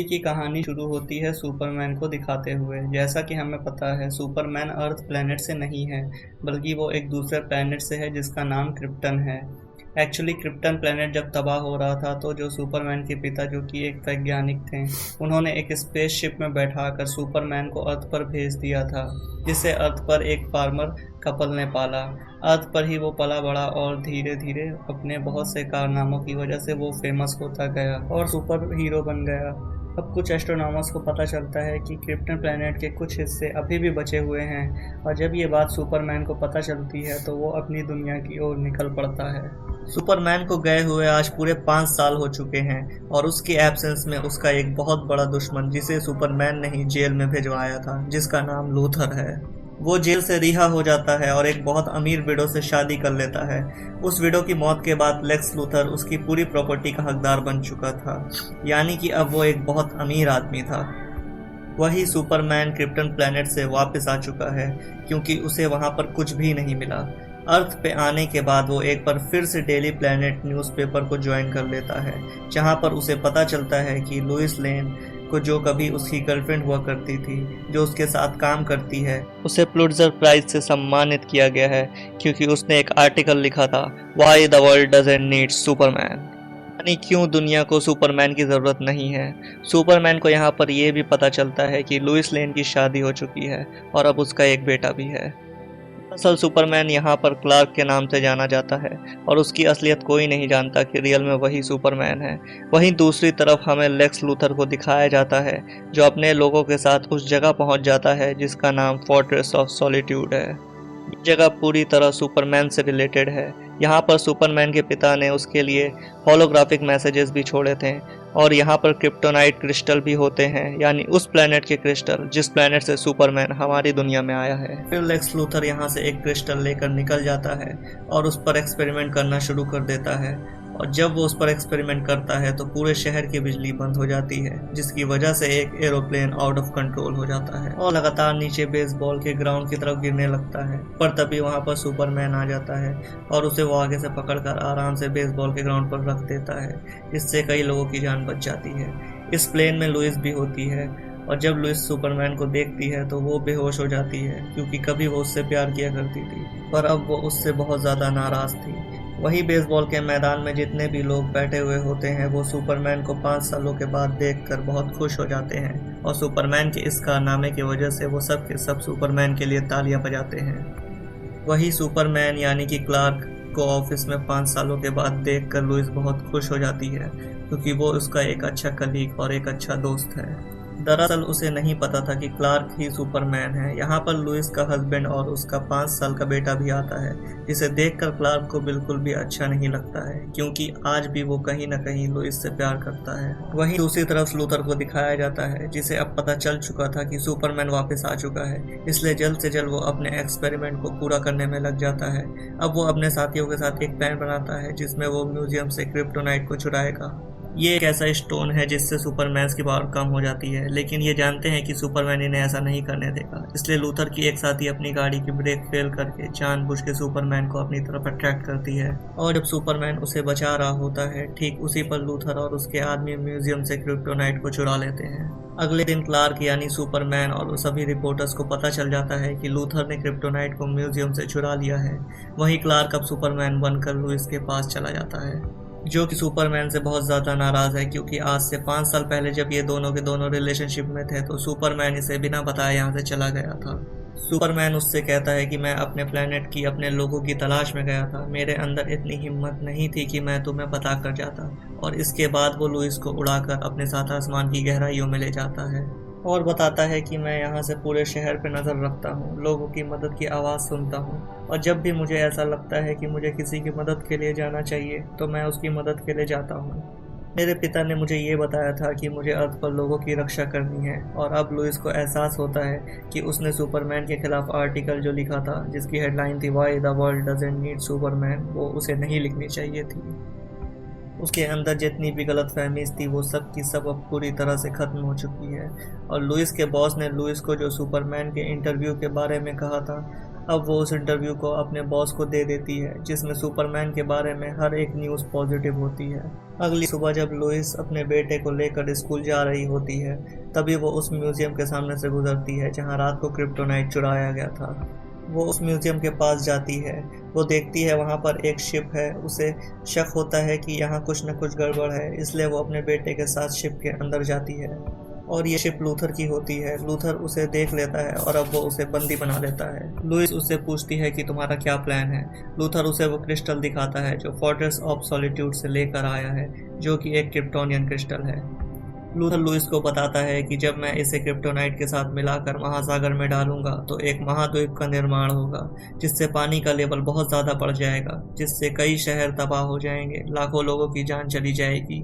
की कहानी शुरू होती है सुपरमैन को दिखाते हुए। जैसा कि हमें पता है, सुपरमैन अर्थ प्लैनेट से नहीं है, बल्कि वो एक दूसरे प्लैनेट से है जिसका नाम क्रिप्टन है। एक्चुअली क्रिप्टन प्लैनेट जब तबाह हो रहा था तो जो सुपरमैन के पिता, जो कि एक वैज्ञानिक थे, उन्होंने एक स्पेसशिप में बैठाकर सुपरमैन को अर्थ पर भेज दिया था, जिसे अर्थ पर एक फार्मर कपल ने पाला। अर्थ पर ही वो पला बड़ा और धीरे धीरे अपने बहुत से कारनामों की वजह से वो फेमस होता गया और सुपर हीरो बन गया। अब कुछ एस्ट्रोनॉमर्स को पता चलता है कि क्रिप्टन प्लैनेट के कुछ हिस्से अभी भी बचे हुए हैं, और जब ये बात सुपरमैन को पता चलती है तो वो अपनी दुनिया की ओर निकल पड़ता है। सुपरमैन को गए हुए आज पूरे 5 साल हो चुके हैं, और उसकी एब्सेंस में उसका एक बहुत बड़ा दुश्मन, जिसे सुपरमैन ने ही जेल में भिजवाया था, जिसका नाम लूथर है, वो जेल से रिहा हो जाता है और एक बहुत अमीर विडो से शादी कर लेता है। उस विडो की मौत के बाद लेक्स लूथर उसकी पूरी प्रॉपर्टी का हकदार बन चुका था, यानी कि अब वो एक बहुत अमीर आदमी था। वही सुपरमैन क्रिप्टन प्लैनेट से वापस आ चुका है, क्योंकि उसे वहां पर कुछ भी नहीं मिला। अर्थ पे आने के बाद वो एक बार फिर से डेली प्लैनेट न्यूज़पेपर को ज्वाइन कर लेता है, जहां पर उसे पता चलता है कि लुइस लेन को, जो कभी उसकी गर्लफ्रेंड हुआ करती थी, जो उसके साथ काम करती है, उसे पुलित्जर प्राइज से सम्मानित किया गया है, क्योंकि उसने एक आर्टिकल लिखा था, why the world doesn't need Superman, यानी क्यों दुनिया को सुपरमैन की ज़रूरत नहीं है। सुपरमैन को यहाँ पर यह भी पता चलता है कि लुइस लेन की शादी हो चुकी है और अब उसका एक बेटा भी है। असल सुपरमैन यहाँ पर क्लार्क के नाम से जाना जाता है, और उसकी असलियत कोई नहीं जानता कि रियल में वही सुपरमैन है। वहीं दूसरी तरफ हमें लेक्स लूथर को दिखाया जाता है, जो अपने लोगों के साथ उस जगह पहुंच जाता है जिसका नाम फोर्ट्रेस ऑफ सॉलिट्यूड है। ये जगह पूरी तरह सुपरमैन से रिलेटेड है। यहाँ पर सुपरमैन के पिता ने उसके लिए होलोग्राफिक मैसेजेस भी छोड़े थे, और यहाँ पर क्रिप्टोनाइट क्रिस्टल भी होते हैं, यानी उस प्लेनेट के क्रिस्टल जिस प्लेनेट से सुपरमैन हमारी दुनिया में आया है। फिर लेक्स लूथर यहाँ से एक क्रिस्टल लेकर निकल जाता है और उस पर एक्सपेरिमेंट करना शुरू कर देता है, और जब वो उस पर एक्सपेरिमेंट करता है तो पूरे शहर की बिजली बंद हो जाती है, जिसकी वजह से एक एरोप्लेन आउट ऑफ कंट्रोल हो जाता है और लगातार नीचे बेसबॉल के ग्राउंड की तरफ गिरने लगता है। पर तभी वहां पर सुपरमैन आ जाता है और उसे वो आगे से पकड़कर आराम से बेसबॉल के ग्राउंड पर रख देता है, जिससे कई लोगों की जान बच जाती है। इस प्लेन में लुइस भी होती है, और जब लुइस सुपरमैन को देखती है तो वो बेहोश हो जाती है, क्योंकि कभी वो उससे प्यार किया करती थी, पर अब वो उससे बहुत ज़्यादा नाराज़ थी। वही बेसबॉल के मैदान में जितने भी लोग बैठे हुए होते हैं, वो सुपरमैन को 5 सालों के बाद देखकर बहुत खुश हो जाते हैं, और सुपरमैन के इस कारनामे की वजह से वो सब के सब सुपरमैन के लिए तालियां बजाते हैं। वही सुपरमैन यानी कि क्लार्क को ऑफिस में 5 सालों के बाद देखकर लुइस बहुत खुश हो जाती है, क्योंकि वो उसका एक अच्छा कलीग और एक अच्छा दोस्त है। दरअसल उसे नहीं पता था कि क्लार्क ही सुपरमैन है। यहाँ पर लुइस का हस्बैंड और उसका 5 साल का बेटा भी आता है, जिसे देखकर क्लार्क को बिल्कुल भी अच्छा नहीं लगता है, क्योंकि आज भी वो कहीं न कहीं लुइस से प्यार करता है। वहीं दूसरी तरफ लूथर को दिखाया जाता है, जिसे अब पता चल चुका था कि सुपरमैन वापस आ चुका है, इसलिए जल्द से जल्द वो अपने एक्सपेरिमेंट को पूरा करने में लग जाता है। अब वो अपने साथियों के साथ एक प्लान बनाता है, जिसमें वो म्यूजियम से क्रिप्टोनाइट को चुराएगा। ये एक ऐसा स्टोन है जिससे सुपरमैन की पावर कम हो जाती है, लेकिन ये जानते हैं कि सुपरमैन इन्हें ऐसा नहीं करने देगा, इसलिए लूथर की एक साथी अपनी गाड़ी की ब्रेक फेल करके जानबूझ के सुपरमैन को अपनी तरफ अट्रैक्ट करती है, और जब सुपरमैन उसे बचा रहा होता है, ठीक उसी पर लूथर और उसके आदमी म्यूजियम से क्रिप्टोनाइट को चुरा लेते हैं। अगले दिन क्लार्क यानी सुपरमैन और सभी रिपोर्टर्स को पता चल जाता है कि लूथर ने क्रिप्टोनाइट को म्यूजियम से चुरा लिया है। वहीं क्लार्क अब सुपरमैन बनकर लुइस के पास चला जाता है, जो कि सुपरमैन से बहुत ज़्यादा नाराज़ है, क्योंकि आज से 5 साल पहले जब ये दोनों के दोनों रिलेशनशिप में थे तो सुपरमैन इसे बिना बताए यहाँ से चला गया था। सुपरमैन उससे कहता है कि मैं अपने प्लेनेट की अपने लोगों की तलाश में गया था, मेरे अंदर इतनी हिम्मत नहीं थी कि मैं तुम्हें बता कर जाता, और इसके बाद वो लुइस को उड़ाकर अपने साथ आसमान की गहराइयों में ले जाता है और बताता है कि मैं यहाँ से पूरे शहर पर नज़र रखता हूँ, लोगों की मदद की आवाज़ सुनता हूँ, और जब भी मुझे ऐसा लगता है कि मुझे किसी की मदद के लिए जाना चाहिए तो मैं उसकी मदद के लिए जाता हूँ। मेरे पिता ने मुझे ये बताया था कि मुझे अर्थ पर लोगों की रक्षा करनी है, और अब लुइस को एहसास होता है कि उसने सुपरमैन के खिलाफ आर्टिकल जो लिखा था, जिसकी हेडलाइन थी why the world doesn't need Superman, वो उसे नहीं लिखनी चाहिए थी। उसके अंदर जितनी भी गलतफहमीज थी वो सब की सब अब पूरी तरह से ख़त्म हो चुकी है, और लुइस के बॉस ने लुइस को जो सुपरमैन के इंटरव्यू के बारे में कहा था, अब वो उस इंटरव्यू को अपने बॉस को दे देती है, जिसमें सुपरमैन के बारे में हर एक न्यूज़ पॉजिटिव होती है। अगली सुबह जब लुइस अपने बेटे को लेकर स्कूल जा रही होती है, तभी वो उस म्यूजियम के सामने से गुजरती है जहाँ रात को क्रिप्टोनाइट चुराया गया था। वो उस म्यूजियम के पास जाती है। वो देखती है वहाँ पर एक शिप है। उसे शक होता है कि यहाँ कुछ न कुछ गड़बड़ है, इसलिए वो अपने बेटे के साथ शिप के अंदर जाती है और ये शिप लूथर की होती है। लूथर उसे देख लेता है और अब वो उसे बंदी बना लेता है। लुइस उससे पूछती है कि तुम्हारा क्या प्लान है। लूथर उसे वो क्रिस्टल दिखाता है जो फोर्ट्रेस ऑफ सॉलिट्यूड से लेकर आया है, जो कि एक क्रिप्टोनियन क्रिस्टल है। लूथर लुइस को बताता है कि जब मैं इसे क्रिप्टोनाइट के साथ मिलाकर महासागर में डालूंगा तो एक महाद्वीप का निर्माण होगा, जिससे पानी का लेवल बहुत ज़्यादा बढ़ जाएगा, जिससे कई शहर तबाह हो जाएंगे, लाखों लोगों की जान चली जाएगी।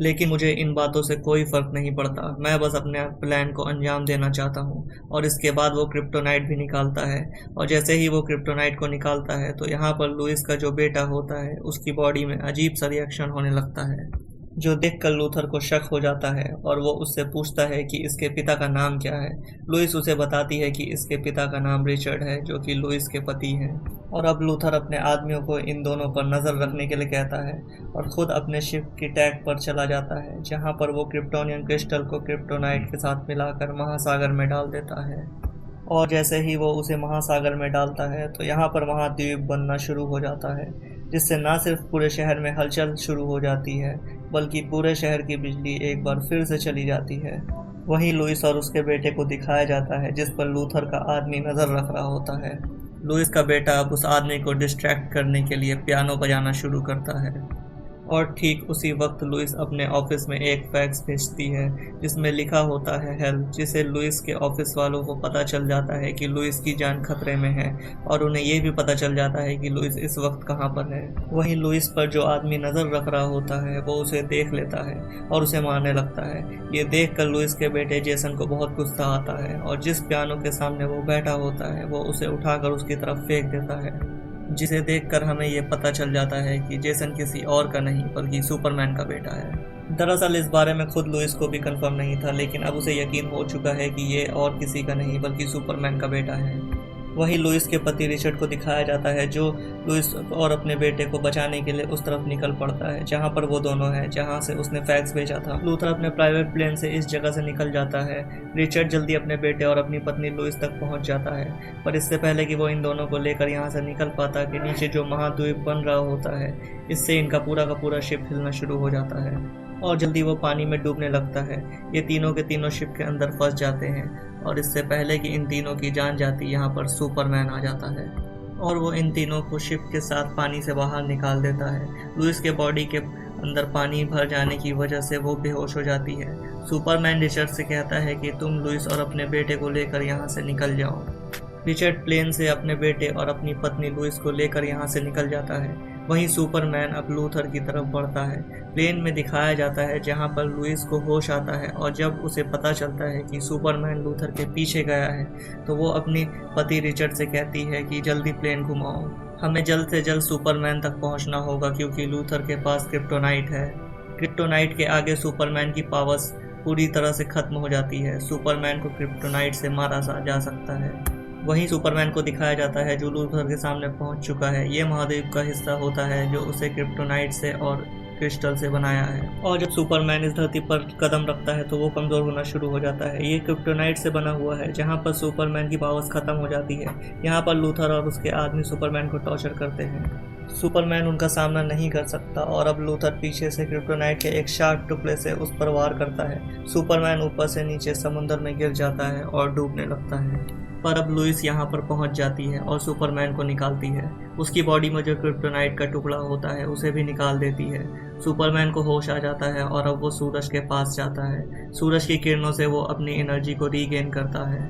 लेकिन मुझे इन बातों से कोई फर्क नहीं पड़ता, मैं बस अपने प्लान को अंजाम देना चाहता हूँ। और इसके बाद वो क्रिप्टोनाइट भी निकालता है, और जैसे ही वो क्रिप्टोनाइट को निकालता है तो यहाँ पर लुइस का जो बेटा होता है उसकी बॉडी में अजीब सा रिएक्शन होने लगता है, जो देखकर लूथर को शक हो जाता है और वो उससे पूछता है कि इसके पिता का नाम क्या है। लुइस उसे बताती है कि इसके पिता का नाम रिचर्ड है, जो कि लुइस के पति हैं। और अब लूथर अपने आदमियों को इन दोनों पर नज़र रखने के लिए कहता है और ख़ुद अपने शिप की टैक पर चला जाता है, जहाँ पर वो क्रिप्टोनियन क्रिस्टल को क्रिप्टोनाइट के साथ मिलाकर महासागर में डाल देता है। और जैसे ही वो उसे महासागर में डालता है तो यहाँ पर महाद्वीप बनना शुरू हो जाता है, जिससे न सिर्फ पूरे शहर में हलचल शुरू हो जाती है, बल्कि पूरे शहर की बिजली एक बार फिर से चली जाती है। वहीं लुइस और उसके बेटे को दिखाया जाता है, जिस पर लूथर का आदमी नज़र रख रहा होता है। लुइस का बेटा अब उस आदमी को डिस्ट्रैक्ट करने के लिए पियानो बजाना शुरू करता है। और ठीक उसी वक्त लुइस अपने ऑफिस में एक फैक्स भेजती है जिसमें लिखा होता है हेल्प, जिसे लुइस के ऑफिस वालों को पता चल जाता है कि लुइस की जान खतरे में है, और उन्हें ये भी पता चल जाता है कि लुइस इस वक्त कहाँ पर है। वहीं लुइस पर जो आदमी नज़र रख रहा होता है वो उसे देख लेता है और उसे मारने लगता है। ये देख कर लुइस के बेटे जेसन को बहुत गुस्सा आता है और जिस पियानो के सामने वो बैठा होता है वो उसे उठाकर उसकी तरफ फेंक देता है, जिसे देखकर हमें ये पता चल जाता है कि जेसन किसी और का नहीं बल्कि सुपरमैन का बेटा है। दरअसल इस बारे में खुद लुइस को भी कंफर्म नहीं था, लेकिन अब उसे यकीन हो चुका है कि ये और किसी का नहीं बल्कि सुपरमैन का बेटा है। वहीं लुइस के पति रिचर्ड को दिखाया जाता है, जो लुइस और अपने बेटे को बचाने के लिए उस तरफ निकल पड़ता है जहां पर वो दोनों हैं, जहां से उसने फैक्स भेजा था। लूथर अपने प्राइवेट प्लेन से इस जगह से निकल जाता है। रिचर्ड जल्दी अपने बेटे और अपनी पत्नी लुइस तक पहुंच जाता है, पर इससे पहले कि वो इन दोनों को लेकर यहाँ से निकल पाता कि नीचे जो महाद्वीप बन रहा होता है, इससे इनका पूरा का पूरा शिप हिलना शुरू हो जाता है और जल्दी वो पानी में डूबने लगता है। ये तीनों के तीनों शिप के अंदर फंस जाते हैं और इससे पहले कि इन तीनों की जान जाती, यहाँ पर सुपरमैन आ जाता है और वो इन तीनों को शिप के साथ पानी से बाहर निकाल देता है। लुइस के बॉडी के अंदर पानी भर जाने की वजह से वो बेहोश हो जाती है। सुपरमैन रिचर्ड से कहता है कि तुम लुइस और अपने बेटे को लेकर यहाँ से निकल जाओ। रिचर्ड प्लेन से अपने बेटे और अपनी पत्नी लुइस को लेकर यहाँ से निकल जाता है। वहीं सुपरमैन अब लूथर की तरफ बढ़ता है। प्लेन में दिखाया जाता है जहाँ पर लुइस को होश आता है और जब उसे पता चलता है कि सुपरमैन लूथर के पीछे गया है तो वो अपनी पति रिचर्ड से कहती है कि जल्दी प्लेन घुमाओ, हमें जल्द से जल्द सुपरमैन तक पहुँचना होगा क्योंकि लूथर के पास क्रिप्टोनाइट है। क्रिप्टोनाइट के आगे सुपरमैन की पावर्स पूरी तरह से खत्म हो जाती है। सुपरमैन को क्रिप्टोनाइट से मारा जा सकता है। वहीं सुपरमैन को दिखाया जाता है जो लूथर के सामने पहुंच चुका है। ये महाद्वीप का हिस्सा होता है जो उसे क्रिप्टोनाइट से और क्रिस्टल से बनाया है। और जब सुपरमैन इस धरती पर कदम रखता है तो वो कमज़ोर होना शुरू हो जाता है। ये क्रिप्टोनाइट से बना हुआ है जहाँ पर सुपरमैन की पावर्स खत्म हो जाती है। यहाँ पर लूथर और उसके आदमी सुपरमैन को टॉर्चर करते हैं। सुपरमैन उनका सामना नहीं कर सकता और अब लूथर पीछे से क्रिप्टोनाइट के एक शार्प टुकड़े से उस पर वार करता है। सुपरमैन ऊपर से नीचे समुद्र में गिर जाता है और डूबने लगता है। पर अब लुइस यहाँ पर पहुँच जाती है और सुपरमैन को निकालती है। उसकी बॉडी में जो क्रिप्टोनाइट का टुकड़ा होता है उसे भी निकाल देती है। सुपरमैन को होश आ जाता है और अब वो सूरज के पास जाता है। सूरज की किरणों से वो अपनी एनर्जी को रीगेन करता है।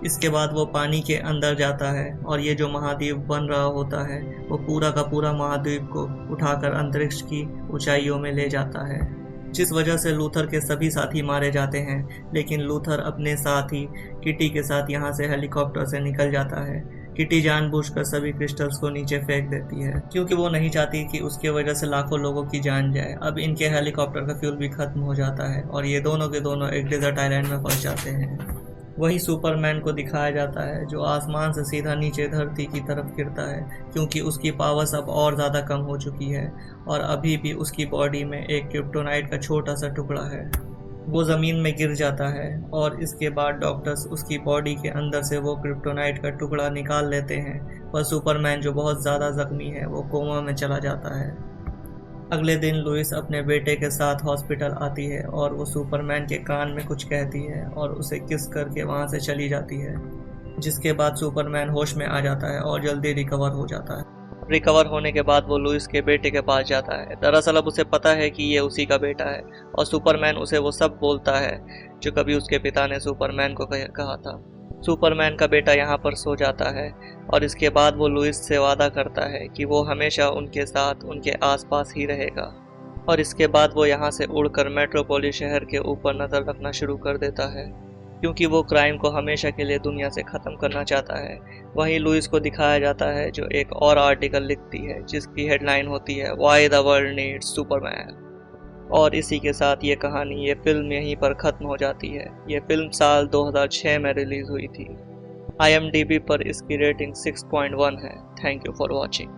इसके बाद वो पानी के अंदर जाता है और ये जो महाद्वीप बन रहा होता है वो पूरा का पूरा महाद्वीप को उठाकर अंतरिक्ष की ऊंचाइयों में ले जाता है, जिस वजह से लूथर के सभी साथी मारे जाते हैं। लेकिन लूथर अपने साथी किटी के साथ यहाँ से हेलीकॉप्टर से निकल जाता है। किटी जानबूझकर सभी क्रिस्टल्स को नीचे फेंक देती है क्योंकि वो नहीं चाहती कि उसके वजह से लाखों लोगों की जान जाए। अब इनके हेलीकॉप्टर का फ्यूल भी खत्म हो जाता है और ये दोनों के दोनों एक डेजर्ट आइलैंड में फंस जाते हैं। वही सुपरमैन को दिखाया जाता है जो आसमान से सीधा नीचे धरती की तरफ गिरता है, क्योंकि उसकी पावर्स अब और ज़्यादा कम हो चुकी है और अभी भी उसकी बॉडी में एक क्रिप्टोनाइट का छोटा सा टुकड़ा है। वो ज़मीन में गिर जाता है और इसके बाद डॉक्टर्स उसकी बॉडी के अंदर से वो क्रिप्टोनाइट का टुकड़ा निकाल लेते हैं, पर सुपरमैन जो बहुत ज़्यादा ज़ख्मी है वो कोमा में चला जाता है। अगले दिन लुइस अपने बेटे के साथ हॉस्पिटल आती है और वो सुपरमैन के कान में कुछ कहती है और उसे किस करके वहाँ से चली जाती है, जिसके बाद सुपरमैन होश में आ जाता है और जल्दी रिकवर हो जाता है। रिकवर होने के बाद वो लुइस के बेटे के पास जाता है। दरअसल अब उसे पता है कि ये उसी का बेटा है और सुपरमैन उसे वो सब बोलता है जो कभी उसके पिता ने सुपरमैन को कहा था। सुपरमैन का बेटा यहाँ पर सो जाता है और इसके बाद वो लुइस से वादा करता है कि वो हमेशा उनके साथ उनके आसपास ही रहेगा। और इसके बाद वो यहाँ से उड़कर मेट्रोपोलिस शहर के ऊपर नज़र रखना शुरू कर देता है, क्योंकि वो क्राइम को हमेशा के लिए दुनिया से ख़त्म करना चाहता है। वहीं लुइस को दिखाया जाता है जो एक और आर्टिकल लिखती है जिसकी हेडलाइन होती है why the world needs Superman. और इसी के साथ ये कहानी, ये फिल्म यहीं पर ख़त्म हो जाती है। ये फिल्म साल 2006 में रिलीज़ हुई थी। IMDb पर इसकी रेटिंग 6.1 है। Thank you for watching.